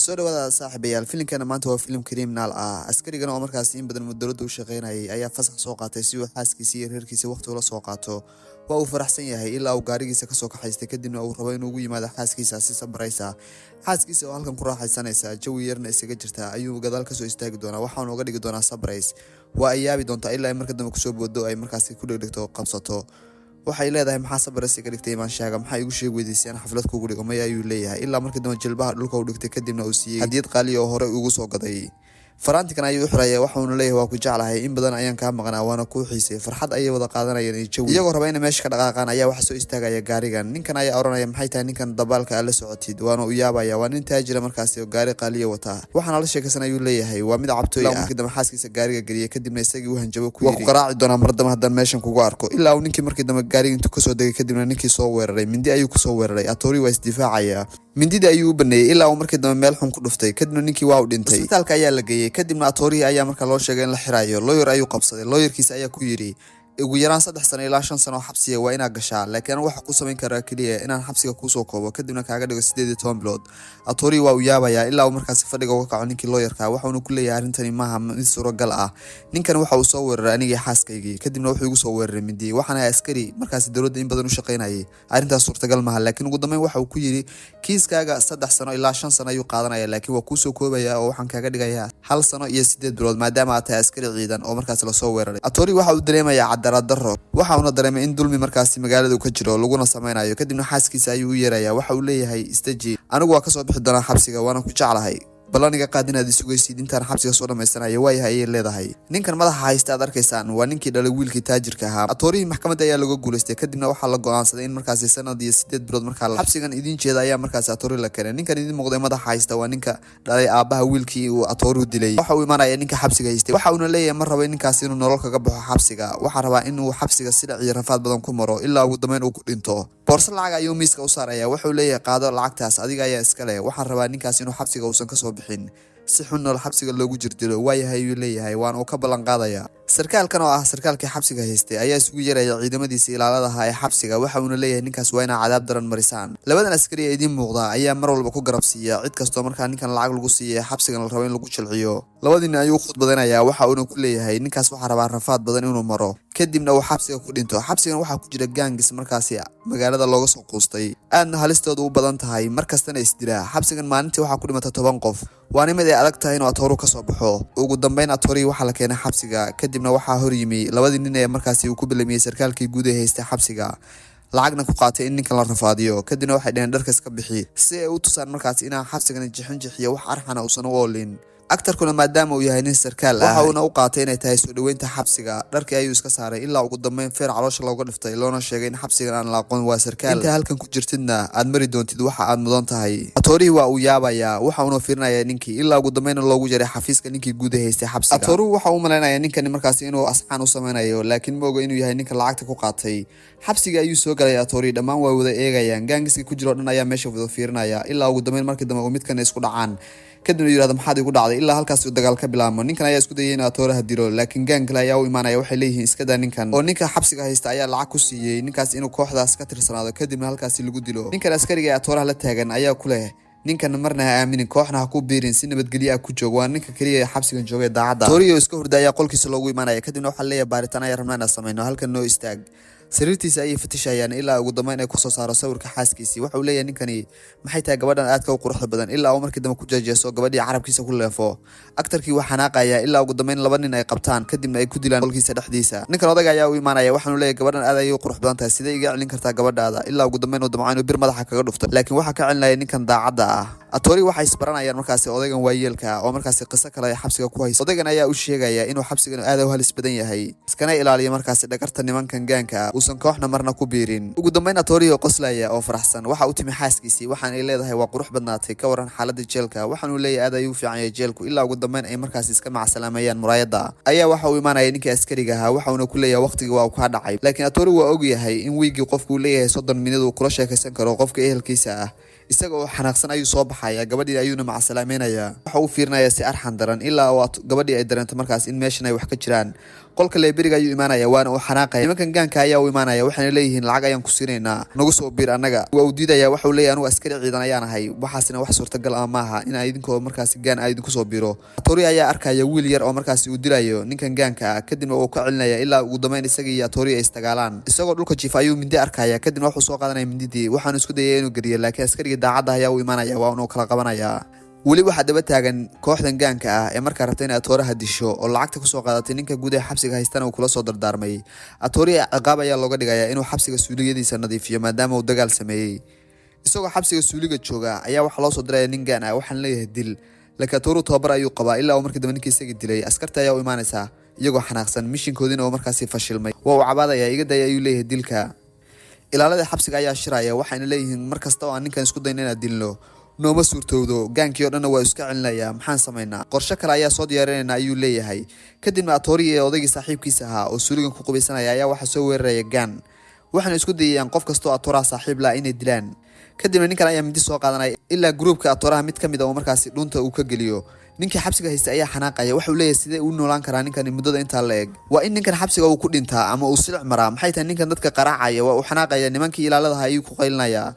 soo dhawaada saaxiibayaal filimkana maanta waa filim criminal ah askarigan oo markaas in badan muddo u shaqeynayay ayaa fasax soo qaatay si uu xaaskiisa iyo reerkiisa waqti ula soo qaato waa uu faraxsan yahay ilaa uu gaarigiisa ka soo kaxaystay kadibna uu rabo inuu ugu yimaado xaaskiisa si sabraysa xaaskiisa oo halkan ku raaxaysanaysa jawi yarna isaga jirta ayuu gadaal ka soo istaagi doonaa waxaanu uga dhigi doonaa sabrays waa ay yaabi doontaa ilaa ay marka dambe kusoo boodo ay markaas ku dhigto qabsato waxay leedahay maxaa sabrays iga dhigtay imaan shaaga maxaa igu sheeg weydiisay xaflad kugu dhigo maya ayuu leeyahay ilaa markii dambe jilbaha dhulka u dhigtay kadibna uu siiyay hadiyad qaali oo hore ugu soo gaday faraantikan ayuu xiraya waxaanu leeyahay waa ku jeclahay in badan ayaan ka maqnaa waana ku xiisay farxad ayay wada qaadanayeen jawi iyagoo raba inay meesha ka dhaqaaqaan ayaa waxa soo istaagaya gaarigan ninkan ayaa oranaya maxay tahay ninkan dabaalka la socotid waana u yaabaya waa nin taajira markaas oo gaari qaaliya wata waxaana la sheekaysan ayuu leeyahay waa mid cabtooy ah markii dambe xaaskiisa gaariga galiyay kadibna isagii u hanjabo ku yiri qaraaci doona mar dambe haddaan meeshan kugu arko ilaa uu ninkii markii dambe gaariga intuu kasoo degay kadibna ninkii soo weeraray mindi ayuu kusoo weeraray atori waa isdifaacaya mindida ayuu u baneeyay ilaa uu markii dambe meel xun ku dhuftay kadibna ninkii waa u dhintay isbitaalka ayaa la geeyay kadibna atori ayaa marka loo sheegay in la xirayo lawyer ayuu qabsaday lawyerkiisa ayaa ku yiri ugu yaraan 3 sano ilaa 5 sano xabsiga waa inaad gashaa laakiin waxa ku sameyn karaa kaliya inaan xabsiga ku soo koobo kadibna kaaga dhigo 18 bilood atori waa u yaabaya ilaa uu markaas fadhiga uga kaco ninkii lawyerka waxaanu ku leeyahay arintani maaha mid suuragal ah ninkan waxa uu soo weeraray anigii xaaskaygii kadibna wuxuu igu soo weeraray mindi waxaana askari markaas dawladda in badan u shaqeynayay arintaas suurtagal maaha laakiin ugu dambeyn waxa uu ku yiri kiiskaaga 3 sano ilaa 5 sano ayuu qaadanaya laakiin waa ku soo koobaya oo waxaan kaaga dhigayaa 1 sano iyo 8 bilood maadaama aad tahay askari ciidan oo markaas la soo weeraray atori waxa uu dareemayaa daro waxa uu dareemay in dulmi markaas magaalada ka jiro laguna sameeynayo kadibna xaaskiisa ayuu u yeerayaa waxa uu leeyahay istaji anigu waa ka soo bixi doonaa xabsiga waana ku jeclahay balaniga qaadinaad isugaysid intaan xabsiga soo dhameysanayo way hayay leedahay ninkan madaxa haysta aad arkaysaan waa ninkii dhalay wiilkii taajirka ahaa atorihi maxkamadda ayaa laga guuleystay kadibna waxaa la go'aansaday in markaas sanad iyo 8 bilood markaa xabsigan idin jeeda ayaa markaas atori la keenay ninkan idin muuqday madaxa haysta waa ninka dhalay aabaha wiilkii uu atori dilay waxa uu imaanaya ninka xabsiga haystay waxa uu leeyahay mar raba ninkaas inuu nolol kaga baxo xabsiga waxa rabaa inuu xabsiga sida ciir rafaad badan ku maro ilaa ugu dambeyn uu ku dhinto boorso lacag ayuu miiska u saaraya wuxuu leeyahay qaado lacagtaas adiga ayaa iska leh waxaan rabaa ninkaas inuu xabsiga uusan ka soo bixin si xun oo xabsiga loogu jirdilo waayahay uu leeyahay waan uu ka ballan qaadaya sarkaalkan oo ah sarkaalkii xabsiga haystay ayaa isugu yeeraya ciidamadiisa ilaaladaha ee xabsiga waxa uu leeyahay ninkaas waa inaa cadaab daran marisaan labadan askari ee idin muuqda ayaa mar walba ku garab siiya cid kasto markaa ninkan lacag lagu siiyay xabsigan la rabo in lagu jilciyo labadina ayuu khudbadanaya waxa uu ku leeyahay ninkaas waxa rabaa rafaad badan inuu maro kadibna uu xabsiga ku dhinto xabsigan waxa ku jira gaangis markaasi magaalada looga soo qoostay aadna halistoodu u badan tahay markastana isdila xabsigan maalintii waxa ku dhimata 10 qof waana mid ay adag tahay inuu Atori ka soo baxo ugu dambeyn Atori waxa la keenay xabsiga kadibna waxa hor yimi labadii nin ee markaasi uu ku bilaamiyay sarkaalkii guud ee haystay xabsiga lacagna ku qaatay in ninkan la rafaadiyo kadibna waxay dhaheen dharka iska bixi si ay u tusaan markaasi inaan xabsigan jixiyo wax arxana uusan u oolin aktarkuna maadaama uu yahay nin sarkaal ah waxa uu qaatay inay tahay soo dhaweynta xabsiga dharkii ayuu iska saaray ilaa ugu dambeyn feer caloosha looga dhiftay loona sheegay in xabsigan aan la aqoon waa sarkaal inta halkan ku jirtidna aad mari doontid waxa aad mudan tahay atori waa uu yaabaya waxa uu fiirinayaa ninkii ilaa ugu dambeyn loogu jaray xafiiska ninkii guud ee haystay xabsiga atori waxa uu maleynayaa ninkan markaas inuu asxaan u sameynayo laakiin ma oga inuu yahay ninka lacagta ku qaatay xabsiga ayuu soo galay atori dhamaan way wada eegayaan gaangiska ku jiro dhan ayaa meesha wada fiirinaya ilaa ugu dambeyn markii dambe uu midkan isku dhacaan kadibna yiraahdo maxaad igu dhacday ilaa halkaas uu dagaal ka bilaamo ninkan ayaa isku dayay in Atori hadiro laakiin gang kale ayaa u imaanaya waxay leeyihiin iska daa ninkan oo ninka xabsiga haysta ayaa lacag ku siiyay ninkaas inuu kooxdaas ka tirsanaado kadibna halkaas lagu dilo ninkan askariga ee Atori la taagan ayaa ku leh ninkan marna ha aaminin kooxna ha ku biirin si nabadgelyo ku joogo waa ninka kaliya ee xabsigan joogay daacada Atori oo iska hurdaya qolkiisa loogu imaanaya kadibna waxa leeyahay baaritaan ay rabnaan sameeyno halkan noo istaag sariirtiisa ay fatishayaan ilaa ugu dambeyn ay ku soo saaro sawirka xaaskiisa waxa uu leeyahay ninkani maxay tahay gabadhan aad ka quruxda badan ilaa uu markii dambe ku jaajeeso gabadhii carabkiisa ku leefo aktarkii waxa xanaaqaya ilaa ugu dambeyn laba nin ay qabtaan kadibna ay ku dilaan qolkiisa dhexdiisa ninkan odaga ayaa u imaanaya waxaanu leeyahay gabadhan aad ay u qurux badan tahay sidee iga celin kartaa gabadhaada ilaa ugu dambeyn uu damcaan bir madaxa kaga dhufto laakiin waxa ka celinaya ninkan daacada ah Atori waxay isbaranayaan markaas odagan waayeelka oo markaas qiso kale ay xabsiga ku haysto odagan ayaa u sheegaya inuu xabsigan aad u halis badan yahay iskana ilaaliyo markaas dhagarta nimankan gaanka uusan kooxna marna ku biirin ugu dambeyn Atori oo qoslaya oo faraxsan waxa uu timi xaaskiisii waxaan ay leedahay waa qurux badnaatay ka waran xaaladda jeelka waxaan uu leeyahay aad ayuu fiican yahay jeelku ilaa ugu dambeyn ay markaas iska macsalaameyaan muraayada ayaa waxa uu imaanaya ninkii askariga ahaa waxa uu ku leeyahay waqtiga waa ka dhacay laakiin Atori waa og yahay in wiigi qofku leeyahay 30 minad uu kula sheekaysan karo qofka ehelkiisa ah isaga oo xanaaqsan ayuu soo baxaya gabadhii ayuuna macsalaameenaya waxa uu fiirinayaa si arxan daran ilaa gabadhii ay dareento markaas in meeshan ay wax ka jiraan qolka librariga ayuu imaanaya waana uu xanaaqaya nimankan gaanka ayaa u imaanaya waxaana leeyihiin lacag ayaan ku siinaynaa nagu soo biir anaga waa uu diidaya waxa uu leeyahay anigu askari ciidan ayaan ahay waxaasina wax suurtagal ah maaha in ay idinkoo markaasi gaan ay idinku soo biiro Atori ayaa arkaya wiil yar oo markaasi uu dilayo ninkan gaanka ah kadibna uu ka celinaya ilaa ugu dambeyn isaga iyo Atori ay istagaalaan isagoo dhulka jiif ayuu mindi arkaya kadibna wuxuu soo qaadanaya mindidii waxaanu isku dayay inuu gariyo laakiin askariga daacadda ayaa u imaanaya waa inuu kala qabanaya wali waxa daba taagan kooxdan gaanka ah ee markaa rabtay in Atori hadisho oo lacagta ku soo qaadatay ninka guud ee xabsiga haystana uu kula soo dardaarmay Atori ciqaab ayaa looga dhigayaa inuu xabsiga suuligadiisa nadiifiyo maadaama uu dagaal sameeyay isagoo xabsiga suuliga jooga ayaa waxa loo soo diray nin gaan ah waxaan leeyahay dil laakiin Atori tababar ayuu qabaa ilaa uu markii dambe ninkii isaga dilay askarta ayaa u imaanaysa iyagoo xanaaqsan mishinkoodina oo markaasi fashilmay waa uu cabaadaya iga day ayuu leeyahay dilka ilaalada xabsiga ayaa shiraya waxayna leeyihiin markasta oo aan ninkan isku dayno inaan dilno nooma suurtowdo gaankii oo dhan waa iska celinaya maxaan sameynaa qorshe kale ayaa soo diyaarinayna ayuu leeyahay kadibna Atori ee odaygii saaxiibkiisa ahaa oo suuligan ku qubaysanaya ayaa waxa soo weeraraya gaan waxaana isku dayayaan qof kasto oo Atori saaxiib la inay dilaan kadibna ninkan ayaa mindi soo qaadanaya ilaa groupka Atori mid kamid ah oo markaasi dhunta uu ka geliyo ninkii xabsiga haysta ayaa xanaaqaya waxa uu leeyahay sidee uu noolaan karaa ninkan muddada inta la eeg waa in ninkan xabsiga uu ku dhintaa ama uu silic maraa maxay tahay ninkan dadka qaraacaya waa uu xanaaqaya nimankii ilaalada ayuu ku qaylinaya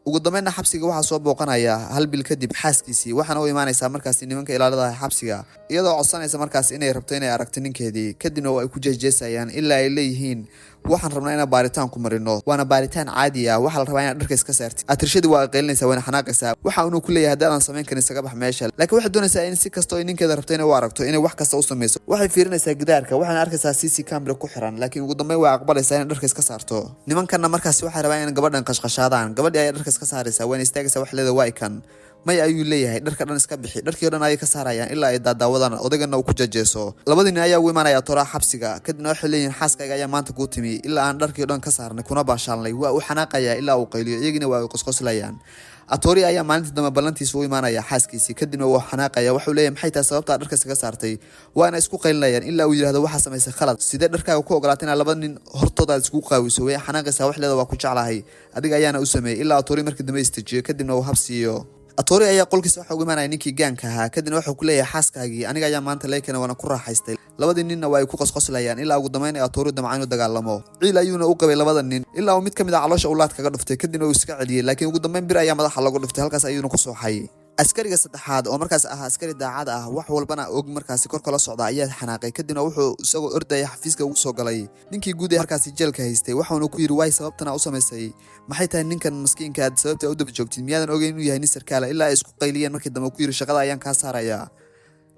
ugu dambeynna xabsiga waxa soo booqanaya hal bil kadib xaaskiisii waxaana u imaanaysa markaasi nimanka ilaalada xabsiga iyadoo codsanaysa markaasi inay rabto inay aragto ninkeedii kadibna ay ku jeesjeesayaan ilaa ay leeyihiin waxaan rabnaa inaan baaritaan ku marino waana baaritaan caadi ah waxa la rabaa inaad dharka iska saartid atirshadu waa qaylinaysa wayna xanaaqaysaa waxa uu ku leeyahay hadaan sameyn karin isaga bax meesha laakiin waxay doonaysaa in si kasto ay ninkeeda rabto inay u aragto inay wax kasta u sameyso waxay fiirinaysaa gidaarka waxaana arkaysaa CC camera ku xiran laakiin ugu dambeyn waa aqbalaysaa in dharka iska saarto nimankanna markaasi waxay rabaan in gabadhan qashqashaadaan gabadhii ay dharka iska saaraysaa wayna istaagaysaa wax leedahay waa ikan may ayuu leeyahay dharka dhan iska bixi dharkii dhan ay ka saarayaan ilaa ay daadaawadaan odagana uu ku jajeeso labadii ayaa u imaanaya Atori xabsiga kadibna waxay leeyihiin xaaskayga ayaa maanta ku timi ilaa aan dharkii dhan ka saarnay kuna baashaalnay waa uu xanaaqaya ilaa uu qayliyo iyagina waa ay qosqoslayaan Atori ayaa maalintii dambe ballantiisa u imaanaya xaaskiisii kadibna uu xanaaqaya waxa uu leeyahay maxay tahay sababta dharka iska saartay waana isku qaylinayaan ilaa uu yiraahdo waxa sameysay khalad sidee dharkaaga ku ogolaatay in laba nin hortooda isku qaawiso way xanaaqaysaa wax leedahay waa ku jeclahay adiga ayaana u sameeyay ilaa Atori markii dambe istajiyo kadibna uu habsiyo Atori ayaa qolkiisa waxa ugu imaanaya ninkii gaanka ahaa kadibna waxa uu ku leeyahay xaaskaagii aniga ayaa maanta leekana waana ku raaxaystay labadii ninna waa ay ku qosqoslayaan ilaa ugu dambeyn Atori damcaan u dagaalamo ciil ayuuna u qabay labada nin ilaa mid kamid ah caloosha ulaad kaga dhuftay kadibna uu iska celiyay laakiin ugu dambeyn bir ayaa madaxa lagu dhuftay halkaas ayuuna ku sooxay askariga saddexaad oo markaas ah askari daacad ah wax walbana og markaasi kor kala socda ayaa xanaaqay kadibna wuxuu isagoo ordaya xafiiska ugu soo galay ninkii guud ee markaasi jeelka haystay waxaanu ku yiri way sababtana u sameysay maxay tahay ninkan maskiinka aad sababta u daba joogtid miyaadan ogeyn inuu yahay nin sarkaal ilaa ay isku qayliyeen markii dambe ku yiri shaqada ayaan ka saaraya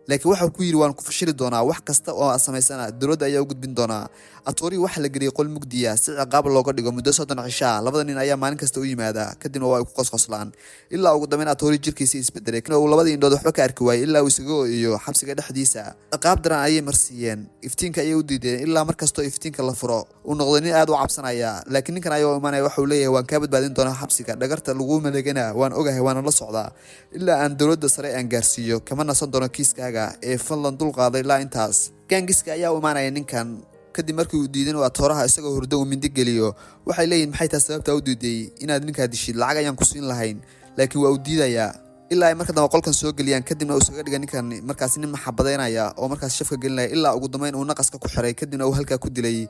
laakiin waxa ku yiri waan ku fashili doonaa wax kasta oo aan sameysana dawladda ayaa u gudbin doonaa Atori waxa la geliyay qol mugdiya si ciqaab looga dhigo muddo 30 cisho labada nin ayaa maalin kasta u yimaada kadibna waa ay ku qosqoslaan ilaa ugu dambeyn Atori jirkiisa isbedelay kana uu labada indhood waxba ka arki waayay ilaa uu isaga iyo xabsiga dhexdiisa ciqaab daran ayay marsiiyeen iftiinka ayay u diideen ilaa markasta iftiinka la furo uu noqday nin aad u cabsanaya laakiin ninkan ayaa u imaanaya waxa uu leeyahay waan ka badbaadin doonaa xabsiga dhagarta lagu maleegana waan ogahay waan la socdaa ilaa aan dawladda sare aan gaarsiiyo kama nasan doono kiiskaaga ee fadlan dul qaaday ilaa intaas gaangiska ayaa u imaanaya ninkan kadib markii uu diiday inuu Atori isagoo hurdo uu mindi geliyo waxay leeyihiin maxay tahay sababta uu diiday inaad ninka dishid lacag ayaan ku siin lahayn laakiin waa uu diidayaa ilaa ay marka dambe qolkan soo galiyaan kadibna uu isaga dhiga ninkan markaas nin maxabadeynaya oo markaas shafka gelinaya ilaa ugu dambeyn uu naqaska ku xiray kadibna uu halka ku dilay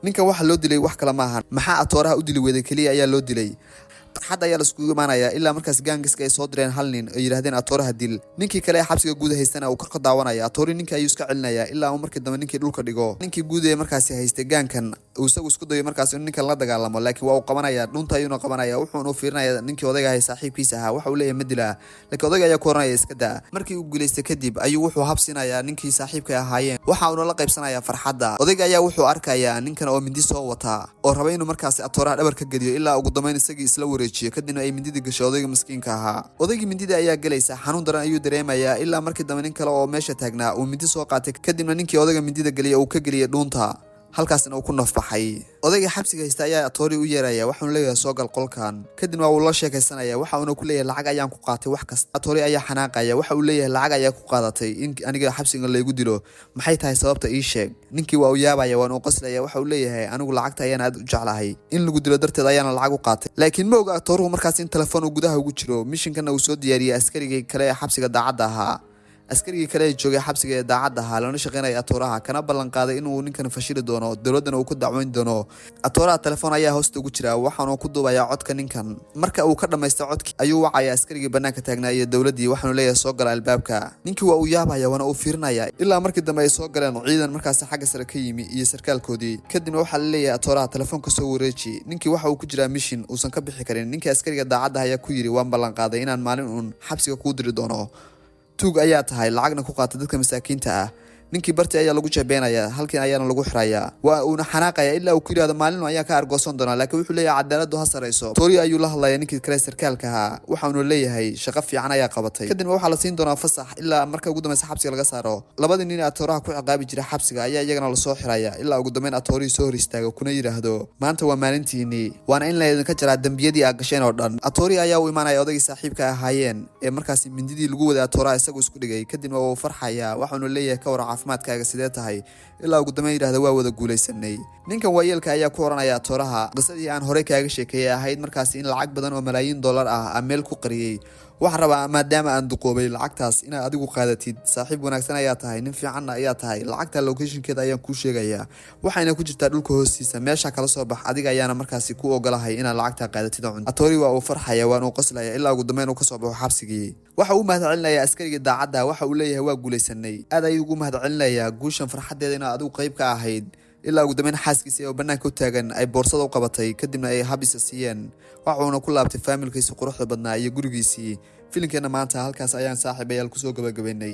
ninkan waxa loo dilay wax kala ma ahan maxaa Atori u dilay wada kaliya ayaa loo dilay xad ayaa la isku imaanaya ilaa markaas gaangiska ay soo direen hal nin oo yiraahdeen Atori dil ninkii kale ee xabsiga guud haystana uu ka daawanaya Atori ninka ayuu iska celinaya ilaa uu markii dambe ninkii dhulka dhigo ninkii guud ee markaas haystay gaankan uu isagu isku dayo markaas in ninkan la dagaalamo laakiin waa uu qabanaya dhunta ayuu qabanaya wuxuu fiirinaya ninkii odayga hay saaxiibkiisa ahaa waxa uu leeyahay madila laakiin odayga ayaa ku oranaya iska daa markii uu guuleystay kadib ayuu wuxuu habsinaya ninkii saaxiibka ahaayeen waxa uu la qaybsanaya farxadda odayga ayaa wuxuu arkaya ninkan oo mindi soo wata oo raba inuu markaas Atori dhabar ka geliyo ilaa ugu dambeyn isagii isla kadibna ay mindida gashay odayga miskiinka ahaa odaygii mindida ayaa galaysa xanuun daran ayuu dareemayaa ilaa markii dambe nin kale oo meesha taagnaa uu mindi soo qaatay kadibna ninkii odayga mindida galiyay uu ka galiyay dhuunta halkaasna uu ku nafbaxay odayga xabsiga haysta ayaa Atori u yeeraya waxaanu leeyahay soo gal qolkan kadibna uu la sheekaysanaya waxa uu ku leeyahay lacag ayaan ku qaatay wax kasta Atori ayaa xanaaqaya waxa uu leeyahay lacag ayaa ku qaadatay in aniga xabsiga la igu dilo maxay tahay sababta ii sheeg ninkii waa u yaabaya waan u qaslaya waxa uu leeyahay anigu lacagta ayaan aad u jeclahay in lagu dilo darteed ayaan lacag u qaatay laakiin ma oga Atori markaas in telefoon gudaha ugu jiro mishinkana uu soo diyaariyay askariga kale ee xabsiga daacadda ahaa askarigii kale ee joogay xabsiga ee daacadda ahaa lana shaqeynaya atooraha kana ballan qaaday inuu ninkan fashili doono dowladana uu ku dacweyn doono. Atooraha telefoon ayaa hoosta ugu jira waxaanu ku duubayaa codka ninkan. Marka uu ka dhameystay codkii ayuu wacaya askarigii banaanka taagnaa iyo dowladii waxaanu leeyahay soo gala albaabka. Ninkii waa uu yaabaya wana uu fiirinaya ilaa markii dambe ay soo galeen ciidan markaas xagga sare ka yimi iyo sarkaalkoodii. Kadibna waxa la leeyahay atooraha telefoonka soo wareeji. Ninkii waxa uu ku jiraa mission uusan ka bixi karin. Ninkii askariga daacadda ayaa ku yiri waan ballan qaaday inaan maalin uun xabsiga ku diri doono. Tuug ayaa tahay lacagna ku qaata dadka masaakiinta ah. ninkii barti ayaa lagu jeebeenaya halkii ayaana lagu xirayaa waa uu xanaaqaya ilaa uu ku yiraahdo maalin ayaa ka argoosan doona laakiin wuxuu leeyahay cadaaladu ha sareyso tori ayuu la hadlayaa ninkii kale sarkaalka ahaa waxaanu leeyahay shaqo fiican ayaa qabatay kadib waxa la siin doonaa fasax ilaa marka ugu dambeysay xabsiga laga saaro labadii nin ee atooraha ku ciqaabi jiray xabsiga ayaa iyagana la soo xiraya ilaa ugu dambeyn atoorii soo hor istaago kuna yiraahdo maanta waa maalintiini waana in la idinka jaraa dambiyadii aad gasheen oo dhan atoorii ayaa u imaanaya odagii saaxiibka ahaayeen ee markaas mindidii lagu waday atooraha isagu isku dhigay kadibna waa uu farxaya waxaanu leeyahay ka waran caafimaadkaaga sidee tahay ilaa ugu dambeyn yiraahdo waa wada guuleysanay ninkan waayeelka ayaa ku oranaya atooraha qisadii aan hore kaaga sheekeeyay ahayd markaas in lacag badan oo malaayiin dollar ah meel ku qariyay waxa rabaa maadaama aan duqoobay lacagtaas inaad adigu qaadatid saaxiib wanaagsan ayaa tahay nin fiican ayaa tahay lacagta locationkeeda ayaan ku sheegayaa waxayna ku jirtaa dhulka hoostiisa meesha kala soo bax adiga ayaana markaas ku ogolahay inaad lacagta qaadatid atoori waa uu farxaya waan uu qoslaya ilaa ugu dambeyn uu ka soo baxo xabsigii waxa uu mahadcelinaya askarigii daacadda waxa uu leeyahay waa guuleysanay aad ayuu ugu mahadcelinaya guushan farxadeeda inaad adigu qayb ka ahayd ilaa ugu dambeyn xaaskiisa oo banaanka u taagan ay boorsada u qabatay kadibna ay habisa siiyeen waxaana ku laabtay familkiisa quruxda badnaa iyo gurigiisii filimkeena maanta halkaas ayaan saaxiibayaal ku soo gabagabeynay